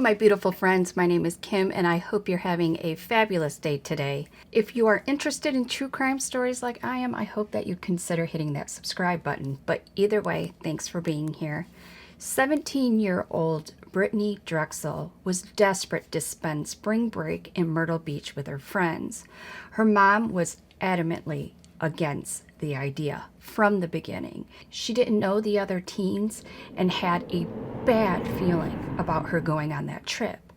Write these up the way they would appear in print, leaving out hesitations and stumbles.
my beautiful friends, my name is Kim and I hope you're having a fabulous day today. If you are interested in true crime stories like I am, I hope that you'd consider hitting that subscribe button. But either way, thanks for being here. 17-year-old Brittnee Drexel was desperate to spend spring break in Myrtle Beach with her friends. Her mom was adamantly against the idea from the beginning. She didn't know the other teens and had a bad feeling about her going on that trip.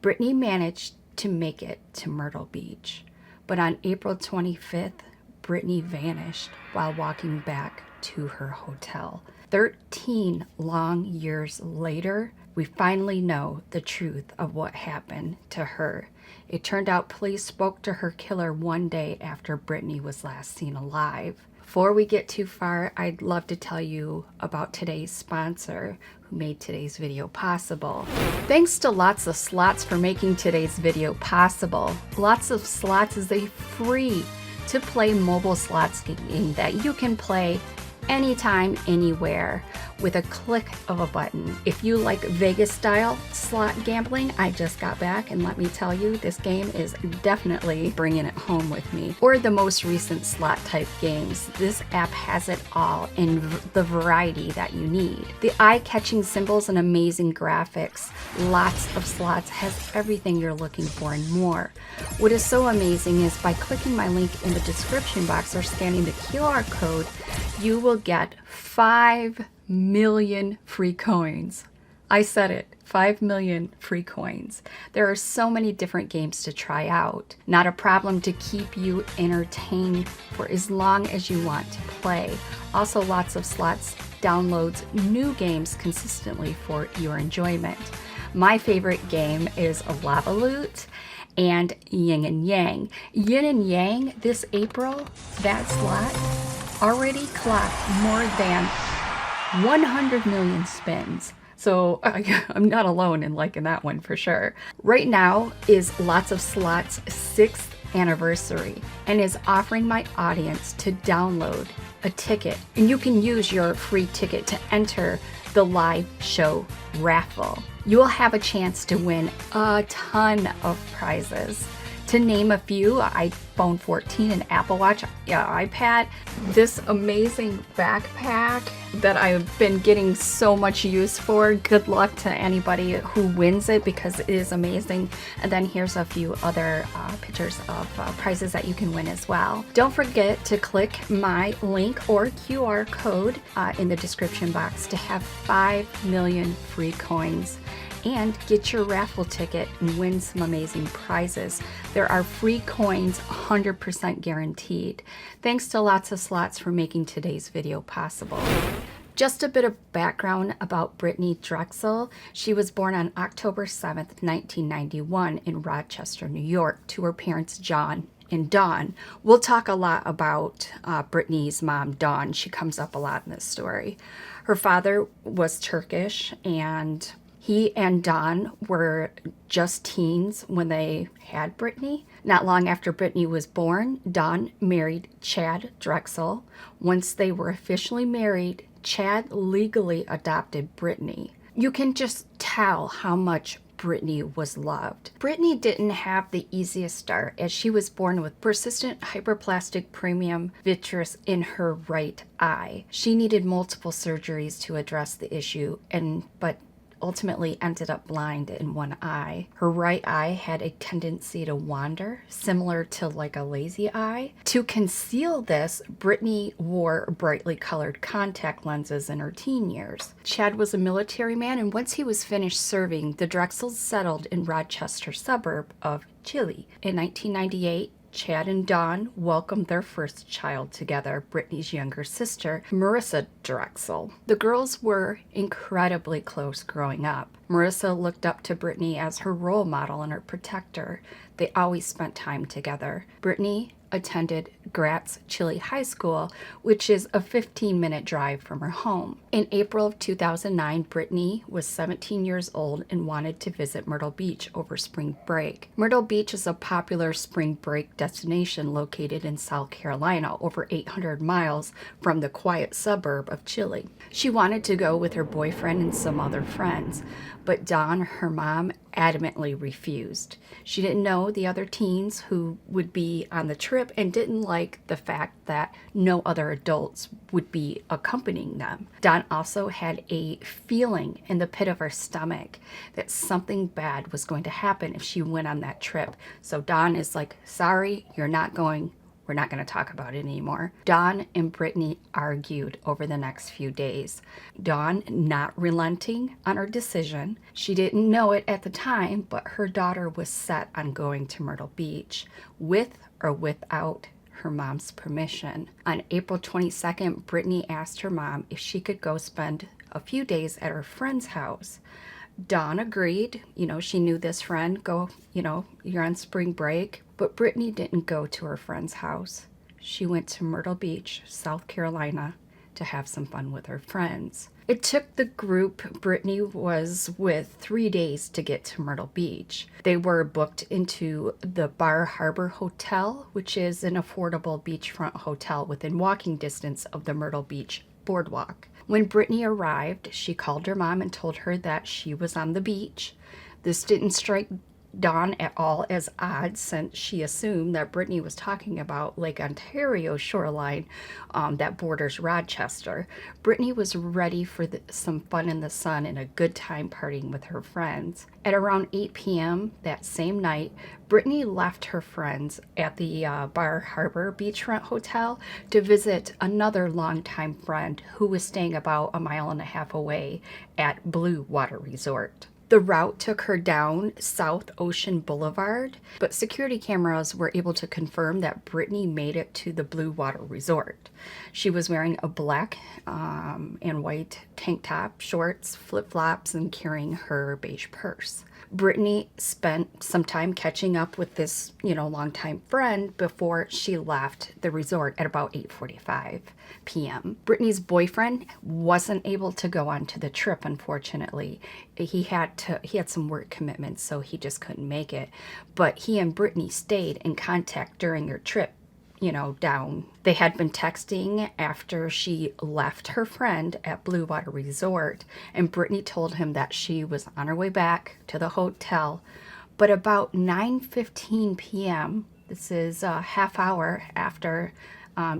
Brittnee managed to make it to Myrtle Beach, but on April 25th, Brittnee vanished while walking back to her hotel. 13 long years later, we finally know the truth of what happened to her. It turned out police spoke to her killer one day after Brittnee was last seen alive. Before we get too far, I'd love to tell you about today's sponsor who made today's video possible. Thanks to Lots of Slots for making today's video possible. Lots of Slots is a free to play mobile slots game that you can play anytime, anywhere, with a click of a button. If you like Vegas style slot gambling, I just got back and let me tell you, this game is definitely bringing it home with me. Or the most recent slot type games, this app has it all in the variety that you need. The eye-catching symbols and amazing graphics. Lots of Slots has everything you're looking for and more. What is so amazing is by clicking my link in the description box or scanning the QR code, you will get 5 million free coins. I said it, 5 million free coins. There are so many different games to try out. Not a problem to keep you entertained for as long as you want to play. Also, Lots of Slots downloads new games consistently for your enjoyment. My favorite game is Lava Loot and Yin and Yang. Yin and Yang this April, that slot already clocked more than 100 million spins. So I'm not alone in liking that one for sure. Right now is Lots of Slots 6th anniversary and is offering my audience to download a ticket. And you can use your free ticket to enter the live show raffle. You will have a chance to win a ton of prizes. To name a few, iPhone 14, an Apple Watch, iPad, this amazing backpack that I've been getting so much use for. Good luck to anybody who wins it because it is amazing. And then here's a few other pictures of prizes that you can win as well. Don't forget to click my link or QR code in the description box to have 5 million free coins and get your raffle ticket and win some amazing prizes. There are free coins, 100% guaranteed. Thanks to Lots of Slots for making today's video possible. Just a bit of background about Brittnee Drexel. She was born on October 7th, 1991 in Rochester, New York, to her parents John and Dawn. We'll talk a lot about Brittnee's mom, Dawn. She comes up a lot in this story. Her father was Turkish, and he and Dawn were just teens when they had Brittnee. Not long after Brittnee was born, Dawn married Chad Drexel. Once they were officially married, Chad legally adopted Brittnee. You can just tell how much Brittnee was loved. Brittnee didn't have the easiest start, as she was born with persistent hyperplastic premium vitreous in her right eye. She needed multiple surgeries to address the issue, but ultimately ended up blind in one eye. Her right eye had a tendency to wander, similar to like a lazy eye. To conceal this, Brittnee wore brightly colored contact lenses in her teen years. Chad was a military man, and once he was finished serving, the Drexels settled in Rochester suburb of Chile. In 1998, Chad and Dawn welcomed their first child together, Brittnee's younger sister, Marissa Drexel. The girls were incredibly close growing up. Marissa looked up to Brittnee as her role model and her protector. They always spent time together. Brittnee attended Gratz Chile High School, which is a 15-minute drive from her home. In April of 2009, Brittnee was 17 years old and wanted to visit Myrtle Beach over spring break. Myrtle Beach is a popular spring break destination located in South Carolina, over 800 miles from the quiet suburb of Chile. She wanted to go with her boyfriend and some other friends, but Dawn, her mom, adamantly refused. She didn't know the other teens who would be on the trip and didn't like the fact that no other adults would be accompanying them. Dawn also had a feeling in the pit of her stomach that something bad was going to happen if she went on that trip. So Dawn is like, sorry, you're not going. We're not going to talk about it anymore. Dawn and Brittnee argued over the next few days. Dawn not relenting on her decision. She didn't know it at the time, but her daughter was set on going to Myrtle Beach with or without her mom's permission. On April 22nd, Brittnee asked her mom if she could go spend a few days at her friend's house. Dawn agreed. She knew this friend. Go, you're on spring break. But Brittnee didn't go to her friend's house. She went to Myrtle Beach, South Carolina, to have some fun with her friends. It took the group Brittnee was with 3 days to get to Myrtle Beach. They were booked into the Bar Harbor Hotel, which is an affordable beachfront hotel within walking distance of the Myrtle Beach boardwalk. When Brittnee arrived, she called her mom and told her that she was on the beach. This didn't strike Dawn at all as odd, since she assumed that Brittnee was talking about Lake Ontario shoreline that borders Rochester. Brittnee was ready for some fun in the sun and a good time partying with her friends. At around 8 p.m. that same night, Brittnee left her friends at the Bar Harbor Beachfront Hotel to visit another longtime friend who was staying about a mile and a half away at Blue Water Resort. The route took her down South Ocean Boulevard, but security cameras were able to confirm that Brittnee made it to the Blue Water Resort. She was wearing a black and white tank top, shorts, flip-flops, and carrying her beige purse. Brittnee spent some time catching up with this, longtime friend before she left the resort at about 8:45 p.m. Brittnee's boyfriend wasn't able to go on to the trip, unfortunately. He had some work commitments, so he just couldn't make it. But he and Brittnee stayed in contact during their trip, down. They had been texting after she left her friend at Blue Water Resort, and Brittnee told him that she was on her way back to the hotel. But about 9:15 p.m., this is a half hour after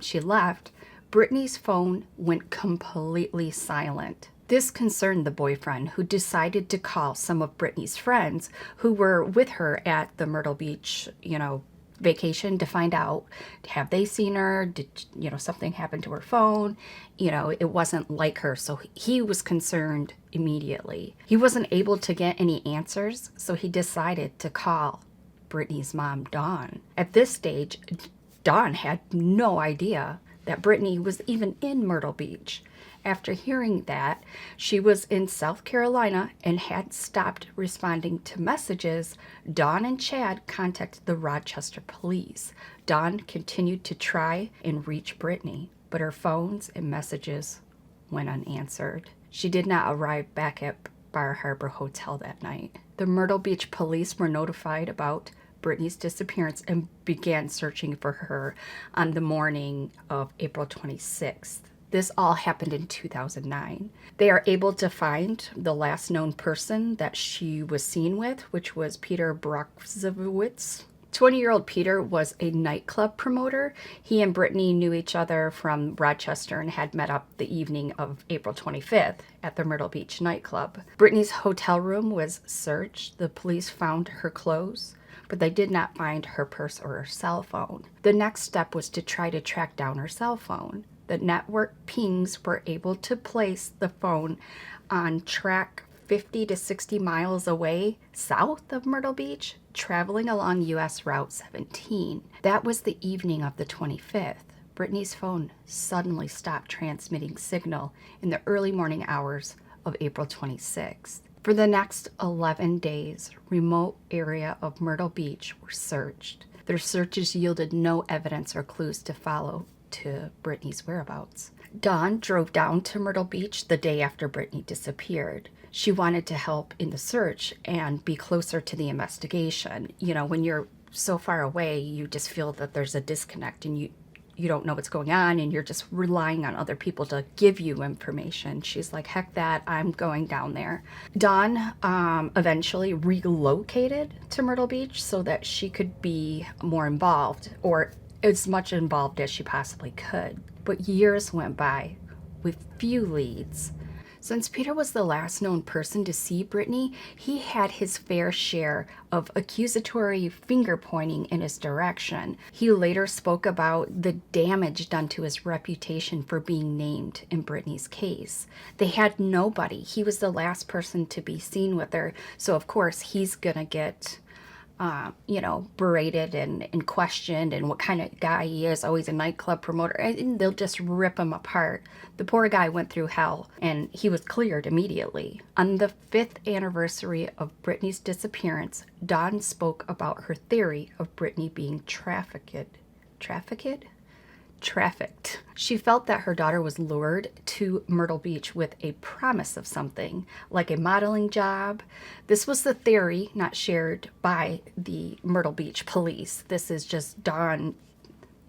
she left, Brittnee's phone went completely silent. This concerned the boyfriend, who decided to call some of Brittnee's friends who were with her at the Myrtle Beach, vacation, to find out, have they seen her? Did something happen to her phone? It wasn't like her, so he was concerned immediately. He wasn't able to get any answers, so he decided to call Brittnee's mom, Dawn. At this stage, Dawn had no idea that Brittnee was even in Myrtle Beach. After hearing that she was in South Carolina and had stopped responding to messages, Dawn and Chad contacted the Rochester police. Dawn continued to try and reach Brittnee, but her phones and messages went unanswered. She did not arrive back at Bar Harbor Hotel that night. The Myrtle Beach police were notified about Brittnee's disappearance and began searching for her on the morning of April 26th. This all happened in 2009. They are able to find the last known person that she was seen with, which was Peter Brockzewicz. 20-year-old Peter was a nightclub promoter. He and Brittnee knew each other from Rochester and had met up the evening of April 25th at the Myrtle Beach nightclub. Brittnee's hotel room was searched. The police found her clothes, but they did not find her purse or her cell phone. The next step was to try to track down her cell phone. The network pings were able to place the phone on track 50 to 60 miles away south of Myrtle Beach, traveling along US Route 17. That was the evening of the 25th. Brittnee's phone suddenly stopped transmitting signal in the early morning hours of April 26th. For the next 11 days, remote area of Myrtle Beach were searched. Their searches yielded no evidence or clues to follow to Brittnee's whereabouts. Dawn drove down to Myrtle Beach the day after Brittnee disappeared. She wanted to help in the search and be closer to the investigation. When you're so far away, you just feel that there's a disconnect and you don't know what's going on and you're just relying on other people to give you information. She's like, heck that, I'm going down there. Dawn eventually relocated to Myrtle Beach so that she could be more involved, or as much involved as she possibly could. But years went by with few leads. Since Peter was the last known person to see Brittnee, he had his fair share of accusatory finger-pointing in his direction. He later spoke about the damage done to his reputation for being named in Brittnee's case. They had nobody. He was the last person to be seen with her, so of course he's gonna get berated and questioned, and what kind of guy he is. Oh, he's a nightclub promoter, and they'll just rip him apart. The poor guy went through hell, and he was cleared immediately. On the 5th anniversary of Brittnee's disappearance, Dawn spoke about her theory of Brittnee being trafficked. She felt that her daughter was lured to Myrtle Beach with a promise of something, like a modeling job. This was the theory not shared by the Myrtle Beach police. This is just Dawn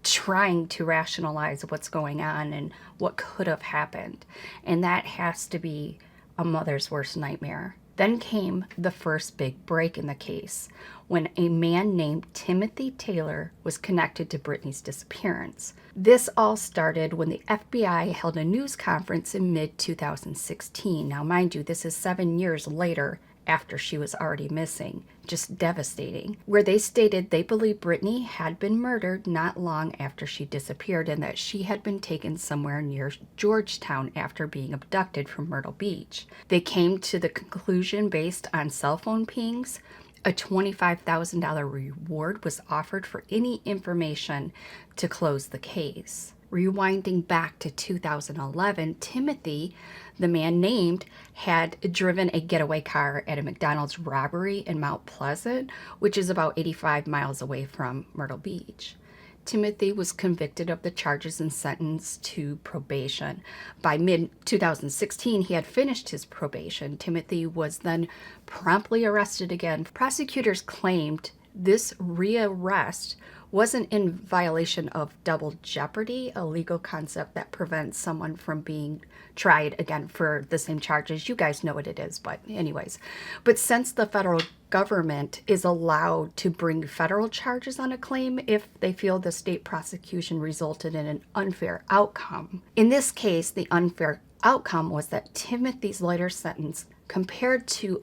trying to rationalize what's going on and what could have happened. And that has to be a mother's worst nightmare. Then came the first big break in the case, when a man named Timothy Taylor was connected to Brittnee's disappearance. This all started when the FBI held a news conference in mid-2016. Now, mind you, this is 7 years later after she was already missing. Just devastating. Where they stated they believe Brittnee had been murdered not long after she disappeared, and that she had been taken somewhere near Georgetown after being abducted from Myrtle Beach. They came to the conclusion, based on cell phone pings, a $25,000 reward was offered for any information to close the case. Rewinding back to 2011, Timothy, the man named, had driven a getaway car at a McDonald's robbery in Mount Pleasant, which is about 85 miles away from Myrtle Beach. Timothy was convicted of the charges and sentenced to probation. By mid-2016, he had finished his probation. Timothy was then promptly arrested again. Prosecutors claimed this rearrest wasn't in violation of double jeopardy, a legal concept that prevents someone from being tried again for the same charges. You guys know what it is, but anyways. But since the federal government is allowed to bring federal charges on a claim if they feel the state prosecution resulted in an unfair outcome. In this case, the unfair outcome was that Timothy's lighter sentence compared to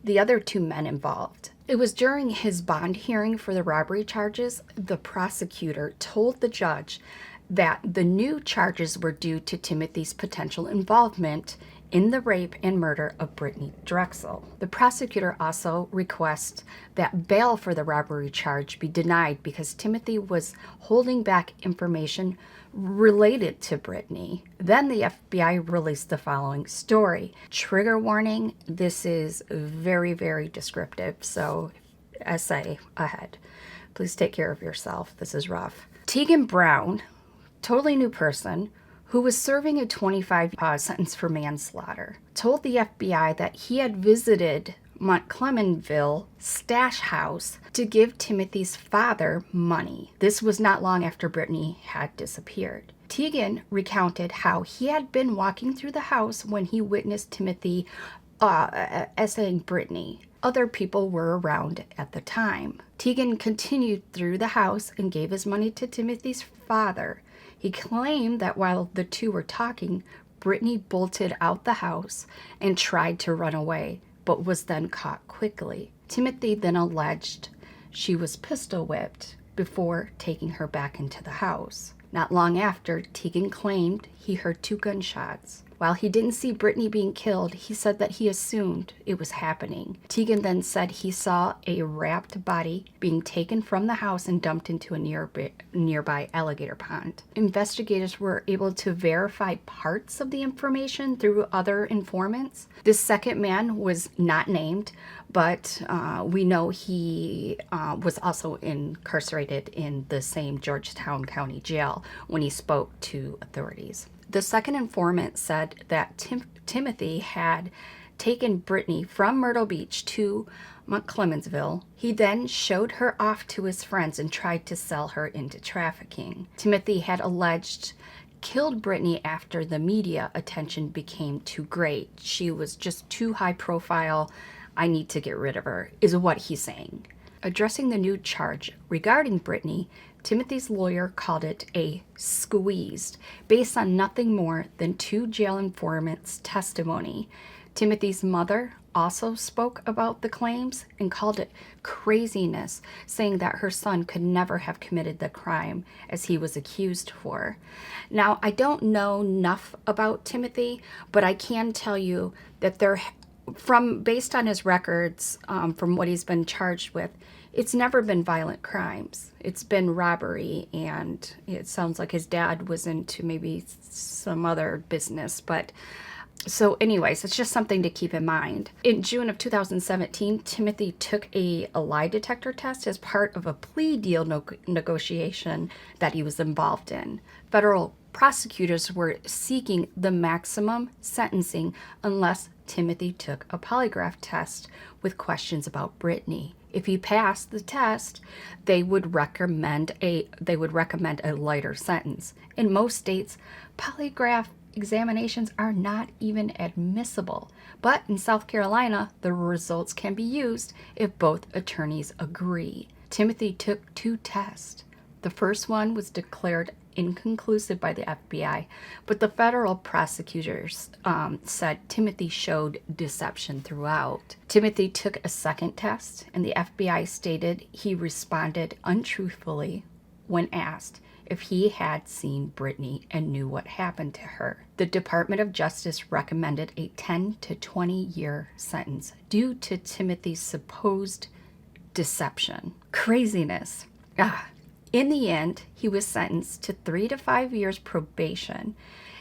the other two men involved. It was during his bond hearing for the robbery charges, the prosecutor told the judge that the new charges were due to Timothy's potential involvement in the rape and murder of Brittnee Drexel. The prosecutor also requests that bail for the robbery charge be denied because Timothy was holding back information related to Brittnee. Then the FBI released the following story. Trigger warning, this is very, very descriptive, so essay ahead. Please take care of yourself. This is rough. Tegan Brown, totally new person, who was serving a 25 sentence for manslaughter, told the FBI that he had visited Montclemenville stash house to give Timothy's father money. This was not long after Brittnee had disappeared. Tegan recounted how he had been walking through the house when he witnessed Timothy essaying Brittnee. Other people were around at the time. Tegan continued through the house and gave his money to Timothy's father. He claimed that while the two were talking, Brittnee bolted out the house and tried to run away, but was then caught quickly. Timothy then alleged she was pistol whipped before taking her back into the house. Not long after, Tegan claimed he heard 2 gunshots. While he didn't see Brittnee being killed, he said that he assumed it was happening. Tegan then said he saw a wrapped body being taken from the house and dumped into a nearby alligator pond. Investigators were able to verify parts of the information through other informants. This second man was not named, but we know he was also incarcerated in the same Georgetown County Jail when he spoke to authorities. The second informant said that Timothy had taken Brittnee from Myrtle Beach to Clemensville. He then showed her off to his friends and tried to sell her into trafficking. Timothy had alleged killed Brittnee after the media attention became too great. She was just too high profile. I need to get rid of her, is what he's saying. Addressing the new charge regarding Brittnee, Timothy's lawyer called it a squeeze, based on nothing more than 2 jail informants' testimony. Timothy's mother also spoke about the claims and called it craziness, saying that her son could never have committed the crime as he was accused for. Now, I don't know enough about Timothy, but I can tell you that based on his records, from what he's been charged with, it's never been violent crimes. It's been robbery, and it sounds like his dad was into maybe some other business, but so anyways, it's just something to keep in mind. In June of 2017, Timothy took a lie detector test as part of a plea deal negotiation that he was involved in. Federal prosecutors were seeking the maximum sentencing unless Timothy took a polygraph test with questions about Brittnee. If he passed the test, they would recommend a lighter sentence. In most states, polygraph examinations are not even admissible, but in South Carolina, the results can be used if both attorneys agree. Timothy took 2 tests. The first one was declared inconclusive by the FBI, but the federal prosecutors said Timothy showed deception throughout. Timothy took a second test, and the FBI stated he responded untruthfully when asked if he had seen Brittnee and knew what happened to her. The Department of Justice recommended a 10 to 20-year sentence due to Timothy's supposed deception. Craziness. In the end, he was sentenced to 3 to 5 years probation.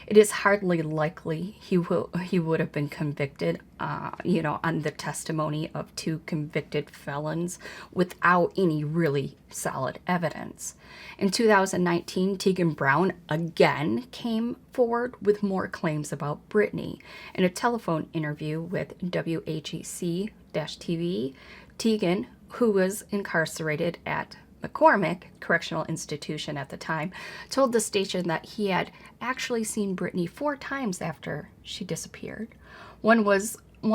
It is hardly likely he would have been convicted, on the testimony of 2 convicted felons without any really solid evidence. In 2019, Tegan Brown again came forward with more claims about Brittnee. In a telephone interview with WHEC-TV, Tegan, who was incarcerated at McCormick Correctional Institution at the time, told the station that he had actually seen Brittnee 4 times after she disappeared. One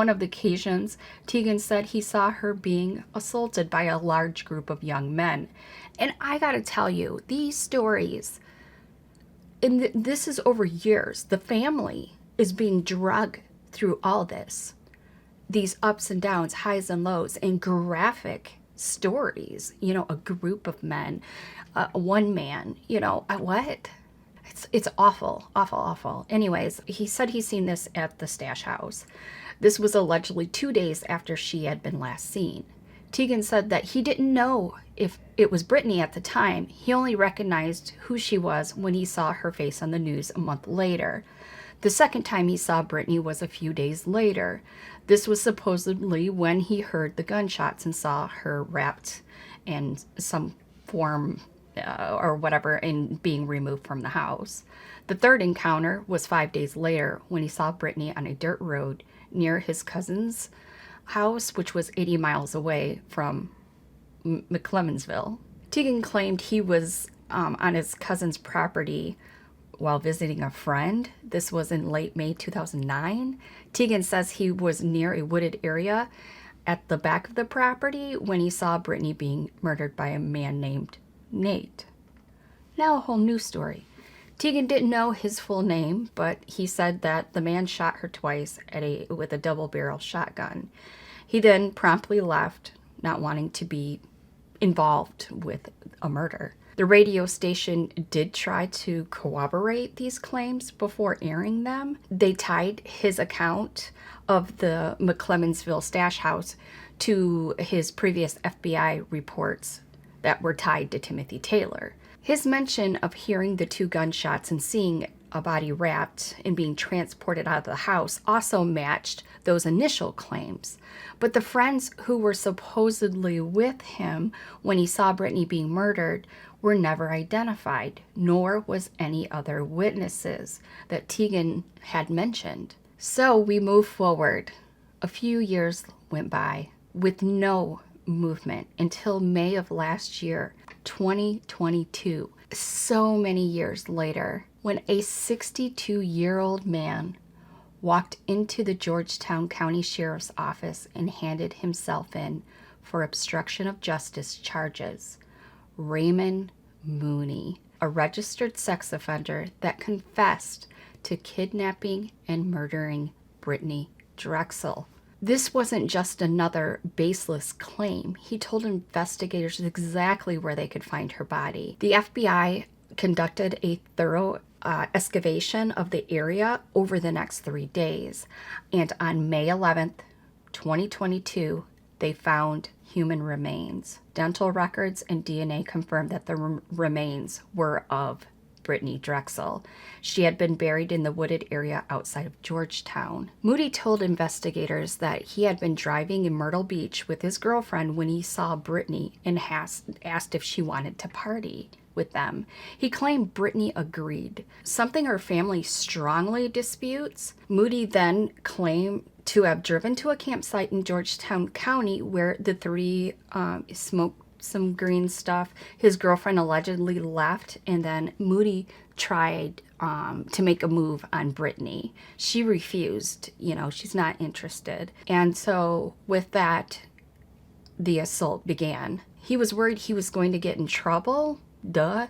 of the occasions, Tegan said he saw her being assaulted by a large group of young men. And I gotta tell you, these stories, and this is over years, the family is being dragged through all this. These ups and downs, highs and lows, and graphic stories, a group of men, one man, what? It's awful, awful, awful. Anyways, he said he's seen this at the stash house. This was allegedly 2 days after she had been last seen. Tegan said that he didn't know if it was Brittnee at the time. He only recognized who she was when he saw her face on the news a month later. The second time he saw Brittnee was a few days later. This was supposedly when he heard the gunshots and saw her wrapped in some form or whatever and being removed from the house. The third encounter was 5 days later when he saw Brittnee on a dirt road near his cousin's house, which was 80 miles away from McClemensville. Tegan claimed he was on his cousin's property while visiting a friend. This was in late May 2009. Tegan says he was near a wooded area at the back of the property when he saw Brittnee being murdered by a man named Nate. Now a whole new story. Tegan didn't know his full name, but he said that the man shot her twice with a double-barrel shotgun. He then promptly left, not wanting to be involved with a murder. The radio station did try to corroborate these claims before airing them. They tied his account of the McClemensville stash house to his previous FBI reports that were tied to Timothy Taylor. His mention of hearing the 2 gunshots and seeing a body wrapped and being transported out of the house also matched those initial claims. But the friends who were supposedly with him when he saw Brittnee being murdered were never identified, nor was any other witnesses that Tegan had mentioned. So we move forward. A few years went by. with no movement until May of last year, 2022. So many years later, when a 62-year-old man walked into the Georgetown County Sheriff's Office and handed himself in for obstruction of justice charges. Raymond Mooney, a registered sex offender that confessed to kidnapping and murdering Brittnee Drexel. This wasn't just another baseless claim. He told investigators exactly where they could find her body. The FBI conducted a thorough excavation of the area over the next 3 days. And on May 11th, 2022, they found human remains. Dental records and DNA confirmed that the remains were of Brittnee Drexel. She had been buried in the wooded area outside of Georgetown. Moody told investigators that he had been driving in Myrtle Beach with his girlfriend when he saw Brittnee and asked if she wanted to party with them. He claimed Brittnee agreed, something her family strongly disputes. Moody then claimed to have driven to a campsite in Georgetown County where the three smoked some green stuff. His girlfriend allegedly left, and then Moody tried to make a move on Brittnee. She refused. She's not interested. And so with that, the assault began. He was worried he was going to get in trouble. Duh.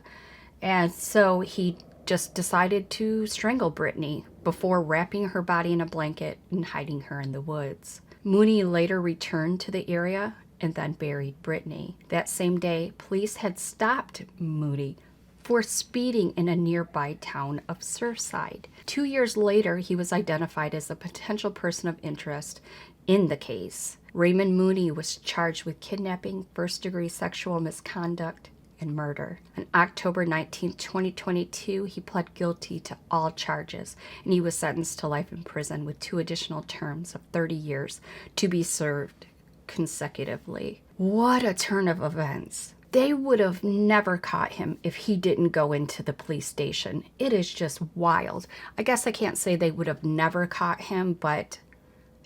And so he just decided to strangle Brittnee before wrapping her body in a blanket and hiding her in the woods. Mooney later returned to the area and then buried Brittnee. That same day, police had stopped Moody for speeding in a nearby town of Surfside. 2 years later, he was identified as a potential person of interest in the case. Raymond Mooney was charged with kidnapping, first-degree sexual misconduct, and murder. On October 19, 2022, he pled guilty to all charges, and he was sentenced to life in prison with 2 additional terms of 30 years to be served consecutively. What a turn of events. They would have never caught him if he didn't go into the police station. It is just wild. I guess I can't say they would have never caught him, but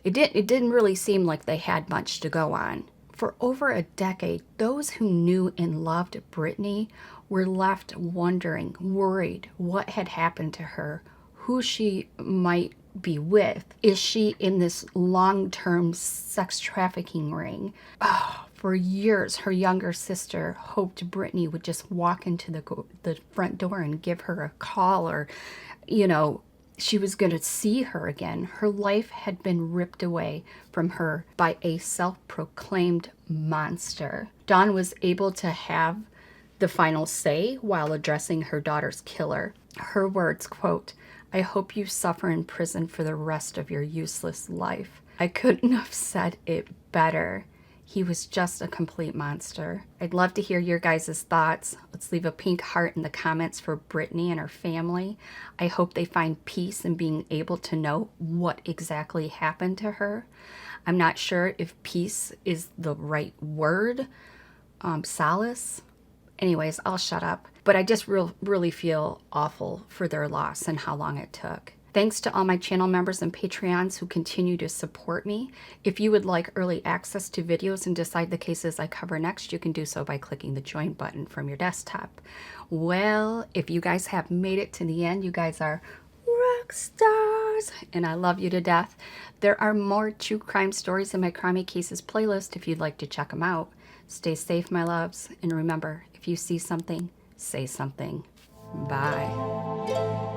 it didn't really seem like they had much to go on. For over a decade, those who knew and loved Brittnee were left wondering, worried what had happened to her, who she might be with. Is she in this long-term sex trafficking ring? For years, her younger sister hoped Brittnee would just walk into the front door and give her a call, or, she was going to see her again. Her life had been ripped away from her by a self-proclaimed monster. Dawn was able to have the final say while addressing her daughter's killer. Her words, quote, "I hope you suffer in prison for the rest of your useless life." I couldn't have said it better. He was just a complete monster. I'd love to hear your guys' thoughts. Let's leave a pink heart in the comments for Brittnee and her family. I hope they find peace in being able to know what exactly happened to her. I'm not sure if peace is the right word. Solace. Anyways, I'll shut up. But I just really feel awful for their loss and how long it took. Thanks to all my channel members and Patreons who continue to support me. If you would like early access to videos and decide the cases I cover next, you can do so by clicking the join button from your desktop. Well, if you guys have made it to the end, you guys are rock stars, and I love you to death. There are more true crime stories in my Crimey Cases playlist if you'd like to check them out. Stay safe, my loves, and remember, if you see something, say something. Bye.